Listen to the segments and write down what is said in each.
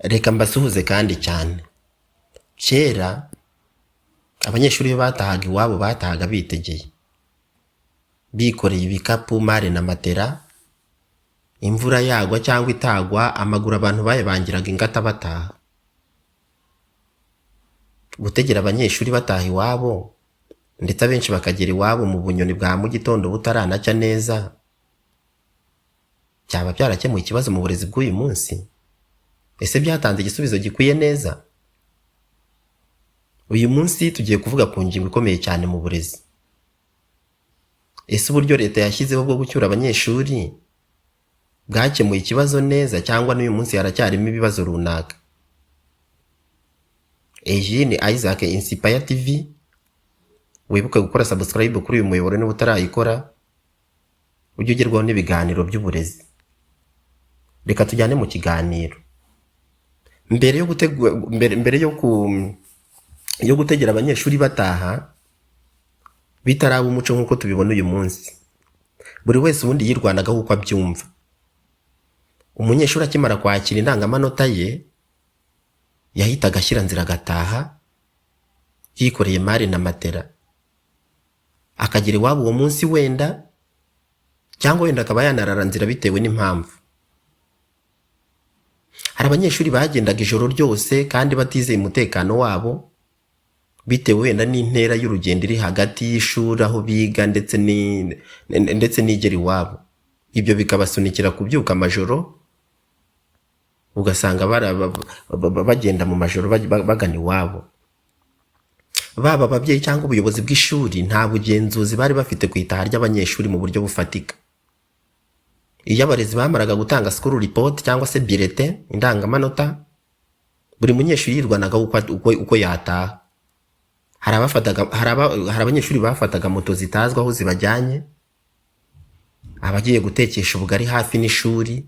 Reka mbasuhuze kandi cyane. Kera abanyeshuri batahaga iwabo batahaga bitegeye, bikoreye ibikapu, mare na matera. Imvura yagwa cyangwa itagwa, amaguru abantu bayabangiraga ingata bataha. Gutegera abanyeshuri bataha iwabo, ndetse abenshi bakagera iwabo mu bunyoni bwa mu gitondo butaranacya neza, byaba byarakemuye ikibazo mu burezi bw'uyu munsi? Ese byatanze igisubizo gikwiye neza? Uyu munsi tugiye kuvuga ku ngingo ikomeye cyane mu burezi. Ese uburyo leta yashyizeho bwo gucyura abanyeshuri bwakemuye ikibazo neza, cyangwa n'uyu munsi haracyarimo ibibazo runaka? Iyi ni Isaac Inspire TV. Wibuke gukora subscribe kuri uyu muyoboro niba utarayikora, ujye ugerwaho n'ibiganiro by'uburezi. Reka tujyane mu kiganiro. Mbere yo gutegera abanyeshuri bataha, bitaraba umuco nk'uko tubibona uyu munsi, buri wese ubundi yirwanagaho uko abyumva. Umunyeshuri akimara kwakira indangamanota ye, yahitaga ashyira nzira agataha yikoreye mari na matera, akagera iwabo uwo munsi wenda, cyangwa wenda akaba yanarara nzira bitewe n'impamvu. Hari abanyeshuri bagendaga ijoro ryose kandi batizeye umutekano wabo, bitewe wenda n'intera y'urugendo iri hagati y'ishuri aho biga ndetse n'igera iwabo. Ibyo bikabasunikira kubyuka amajoro, ugasanga bagenda mu majoro bagana iwabo. Baba ababyeyi cyangwa ubuyobozi bw'ishuri nta bugenzuzi bari bafite ku itaha ry'abanyeshuri mu buryo bufatika. Iyo abarezi bamaraga gutanga school report cyangwa se bulletin, indangamanota, buri munyeshuri yirwanaga uko yataha. Hari abanyeshuri bafataga moto zitazwi aho zibajyanye, abagiye gutekesha ubugari hafi n'ishuri.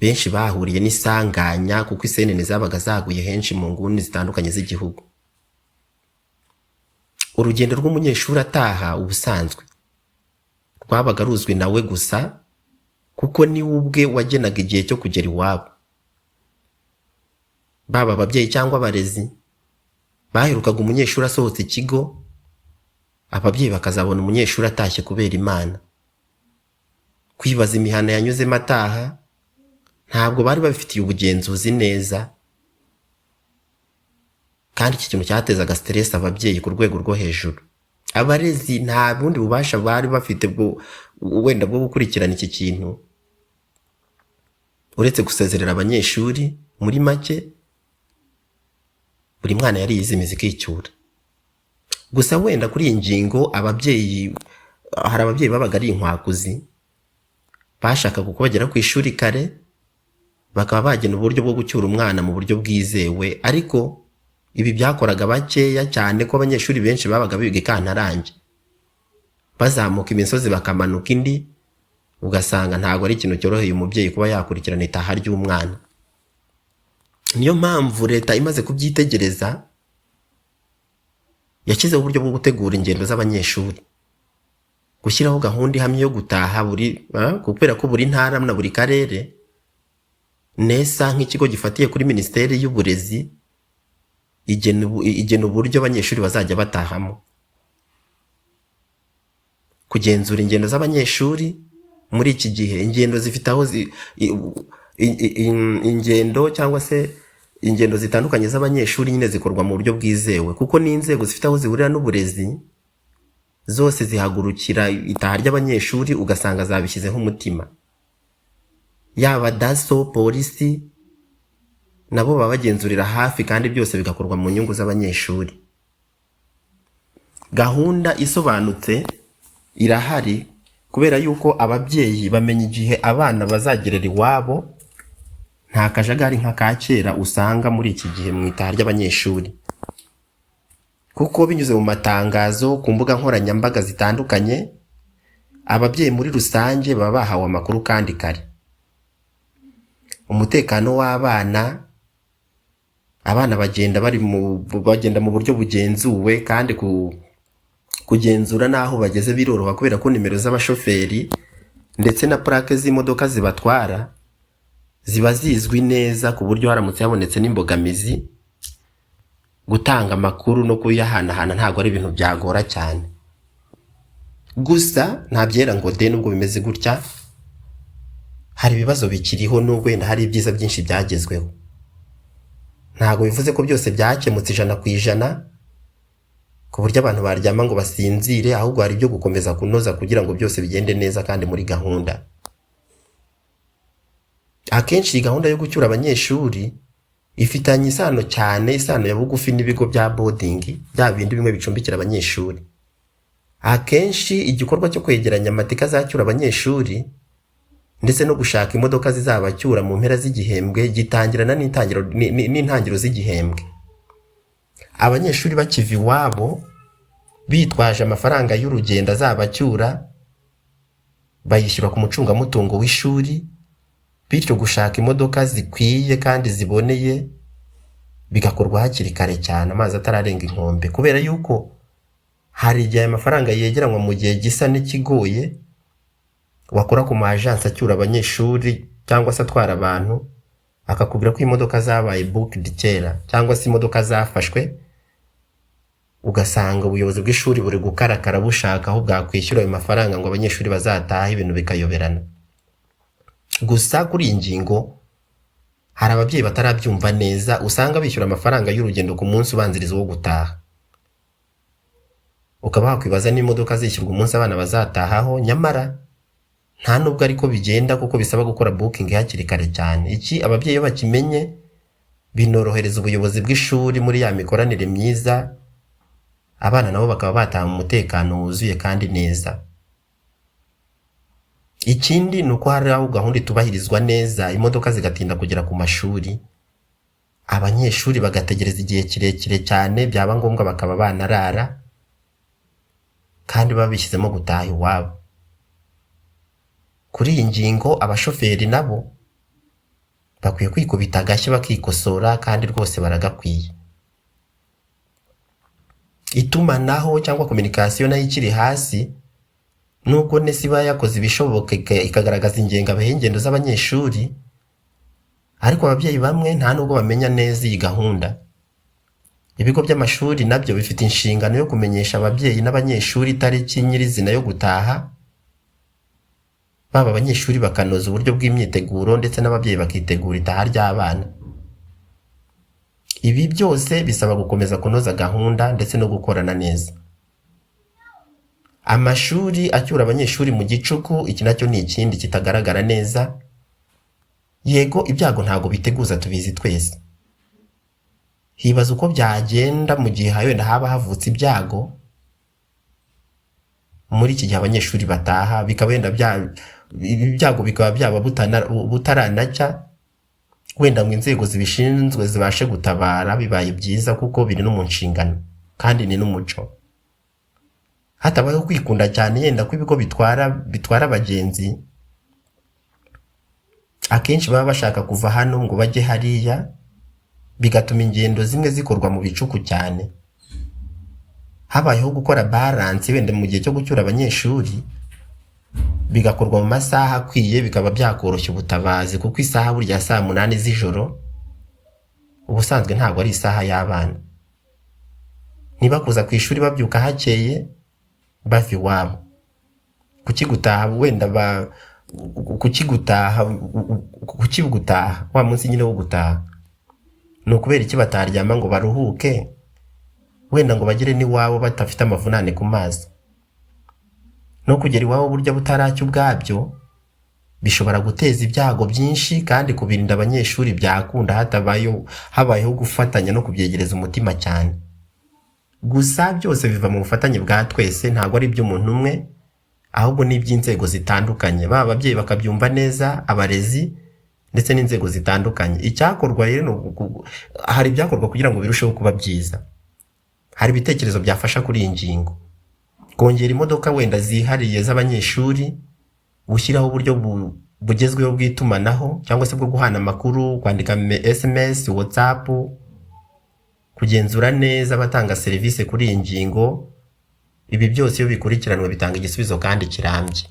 Benshi bahuriye n'isanganya kuko isenene zabaga zaguye henshi mu nguni zitandukanye z'igihugu. Urugendo rw'umunyeshuri ataha ubusanzwe rwabaga ruzwi nawe gusa, kuko ni ubwe wagenaga igihe cyo kugera iwabo. Baba ababyeyi cyangwa abarezi baherukaga umunyeshuri asohotse ikigo, ababyeyi bakazabona umunyeshuri atashye kubera Imana. Kwibaza imihana yanyuzemo ataha ntabwo bari babifitiye ubugenzuzi neza, kandi iki kintu cyatezaga stress ababyeyi ku rwego rwo hejuru. Abarezi nta bundi bubasha bari bafite wenda bwo gukurikirana iki kintu, uretse gusezerera abanyeshuri. Muri make, buri mwana yari yizimiza ikicyura. Gusa wenda kuri iyi ngingo hari ababyeyi babaga ari inkwakuzi, bashakaga uko bagera ku ishuri kare, bakaba bagena uburyo bwo gucyura umwana mu buryo bwizewe. Ariko ibi byakoraga bakeya cyane ko abanyeshuri benshi babaga biga ikantarange, bazamuka imisozi bakamanuka indi, ugasanga ntabwo ari ikintu cyoroheye umubyeyi kuba yakurikirana itaha ry'umwana. Niyo mpamvu leta imaze kubyitegereza yashyizeho uburyo bwo gutegura ingendo z'abanyeshuri, gushyiraho gahunda ihamye yo gutaha kubera ko buri ntara na buri karere, NESA nk'ikigo gifatiye kuri Minisiteri y'Uburezi, igena uburyo abanyeshuri bazajya batahamo. Kugenzura ingendo z'abanyeshuri muri iki gihe, ingendo zifite aho ingendo cyangwa se ingendo zitandukanye z'abanyeshuri nyine zikorwa mu buryo bwizewe, kuko n'inzego zifite aho zihurira n'uburezi zose zihagurukira itaha ry'abanyeshuri, ugasanga zabishyizeho umutima. Yaba DASO, polisi, nabo baba bagenzurira hafi, kandi byose bigakorwa mu nyungu z'abanyeshuri. Gahunda isobanutse irahari, kubera yuko ababyeyi bamenya igihe abana bazagerera iwabo. Nta kajagari nka ka kera usanga muri iki gihe mu itaha ry'abanyeshuri, kuko binyuze mu matangazo ku mbuga nkoranyambaga zitandukanye, ababyeyi muri rusange baba bahawe amakuru kandi kare. Umutekano w'abana, abana bagenda mu buryo bugenzuwe, kandi kugenzura n'aho bageze biroroha, kubera ko nimero z'abashoferi ndetse na plaque z'imodoka zibatwara ziba zizwi neza ku buryo haramutse habonetse n'imbogamizi gutanga amakuru no kuyahanahana ntabwo ari ibintu byagora cyane. Gusa nta byera ngo de nubwo bimeze gutya hari ibibazo bikiriho, nubwo wenda hari ibyiza byinshi byagezweho. Ntabwo bivuze ko byose byakemutse 100% ku buryo abantu baryama ngo basinzire, ahubwo hari ibyo gukomeza kunoza kugira ngo byose bigende neza kandi muri gahunda. Akenshi gahunda yo gucyura abanyeshuri ifitanye isano cyane, isano ya bugufi n'ibigo bya boarding, bya bindi bimwe bicumbikira abanyeshuri. Akenshi igikorwa cyo kwegeranya amatika azacyura abanyeshuri ndetse no gushaka imodoka zizabacyura mu mpera z'igihembwe gitangirana n'intangiro z'igihembwe. Abanyeshuri bakiva iwabo bitwaje amafaranga y'urugendo azabacyura, bayishyura ku mucungamutungo w'ishuri, bityo gushaka imodoka zikwiye kandi ziboneye bigakorwa hakiri kare cyane amazi atararenga inkombe, kubera yuko hari igihe amafaranga yegeranwa mu gihe gisa n'ikigoye. Wakora ku majansi acyura abanyeshuri cyangwa se atwara abantu akakubwira ko imodoka zabaye booked kera cyangwa se imodoka zafashwe, ugasanga ubuyobozi bw'ishuri buri gukarakara bushaka aho bwakwishyura ayo mafaranga ngo abanyeshuri bazataha, ibintu bikayoberana. Gusa kuri iyi ngingo hari ababyeyi batarabyumva neza, usanga bishyura amafaranga y'urugendo ku munsi ubanziriza wo gutaha. Ukaba wakwibaza n'imodoka zishyurwa umunsi abana bazatahaho, nyamara nta nubwo ariko bigenda kuko bisaba gukora booking hakiri kare cyane. Iki ababyeyi bakimenye binorohereza ubuyobozi bw'ishuri muri ya mikoranire myiza, abana nabo bakaba bataha mu mutekano wuzuye kandi neza. Ikindi nuko hari aho gahunda itubahirizwa neza, imodoka zigatinda kugera ku mashuri, abanyeshuri bagategereza igihe kirekire cyane, byaba ngombwa bakaba banarara kandi babishyizemo gutaha iwabo. Kuri iyi ngingo abashoferi nabo bakwiye kwikubita agashyi bakikosora, kandi rwose baragakwiye. Itumanaho cyangwa communication nayo ikiri hasi, nubwo nesiba yakoze ibishoboka ikagaragaza ingendo z'abanyeshuri, ariko ababyeyi bamwe nta nubwo bamenya neza iyi gahunda. Ibigo by'amashuri nabyo bifite inshingano yo kumenyesha ababyeyi n'abanyeshuri itariki nyirizina yo gutaha, baba abanyeshuri bakanoza uburyo bw'imyiteguro ndetse n'ababyeyi bakitegura itaha ry'abana. Ibi byose bisaba gukomeza kunoza gahunda ndetse no gukorana neza. Amashuri acyura abanyeshuri mu gicuku, iki nacyo ni ikindi kitagaragara neza. Yego ibyago ntago biteguza, tubizi twese. Hibaza uko byagenda mu gihe wenda haba havutse ibyago muri iki gihe abanyeshuri bataha, bikaba wenda ibyago bikaba byaba butaranacya, wenda ngo inzego zibishinzwe zibashe gutabara, bibaye byiza kuko biri no mu nshingano kandi ni n'umuco. Hatabayeho kwikunda cyane yenda ko ibigo bitwara abagenzi akenshi baba bashaka kuva hano ngo bajye hariya, bigatuma ingendo zimwe zikorwa mu bicuku cyane. Habayeho gukora balance wenda mu gihe cyo gucyura abanyeshuri, bigakorwa mu masaha akwiye, bikaba byakoroshya ubutabazi, kuko isaha burya saa 8 z'ijoro ubusanzwe ntabwo ari isaha y'abana. Niba kuza ku ishuri babyuka hakeye bava iwabo, kukigutaha wenda kukigutaha wa munsi nyine wo gutaha, no kubera iki bataryama ngo baruhuke, wenda ngo bagire n'iwabo batafite amavunane ku mazi. No kugera iwabo burya butaracyo ubwabyo bishobora guteza ibyago byinshi, kandi kubirinda abanyeshuri byakunda habayeho gufatanya no kubyegereza umutima cyane. Gusa byose biva mu bufatanye bwa twese, ntabwo ari iby'umuntu umwe, ahubwo ni iby'inzego zitandukanye, baba ababyeyi bakabyumva neza, abarezi ndetse n'inzego zitandukanye. Icyakorwa rero hari ibyakorwa kugira ngo birusheho kuba byiza. Hari ibitekerezo byafasha kuri iyi ngingo: kongera imodoka wenda zihariye z'abanyeshuri, gushyiraho uburyo bugezweho bw'itumanaho cyangwa se bwo guhana amakuru, kwandika SMS, WhatsApp, kugenzura neza abatanga serivisi kuri iyi ngingo. Ibi byose iyo bikurikiranwe bitanga igisubizo kandi kirambye.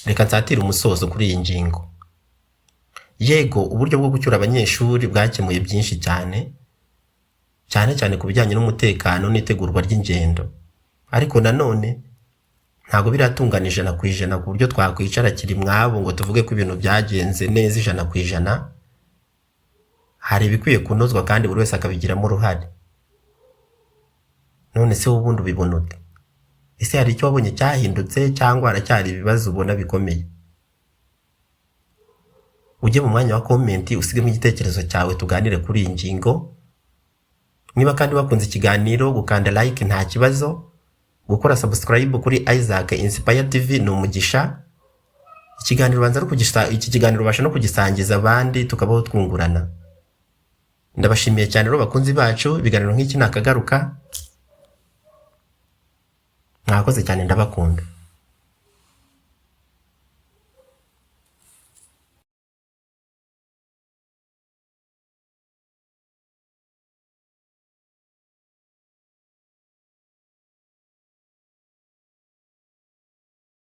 Reka nsatire umusozo kuri iyi ngingo. yego uburyo bwo gucyura abanyeshuri bwakemuye byinshi cyane cyane ku bijyanye n'umutekano n'itegurwa ry'ingendo, ariko nanone ntabwo biratungana 100% ku buryo twakwicara kiri mwabo ngo tuvuge ko ibintu byagenze neza 100%. Hari ibikwiye kunozwa kandi buri wese akabigiramo uruhare. None se ubundi ubibona ute? Ese hari icyo wabonye cyahindutse cyangwa haracyari ibibazo ubona bikomeye? Ujye mu mwanya wa comment usigemo igitekerezo cyawe tuganire kuri iyi ngingo. Niba kandi wakunze ikiganiro gukanda like nta kibazo, gukora subscribe kuri Isaac Inspire TV ni umugisha. Iki kiganiro basha no kugisangiza abandi tukabaho twungurana. Ndabashimiye cyane rero bakunzi bacu, ibiganiro nk'iki nakagaruka. Mwakoze cyane, ndabakunda.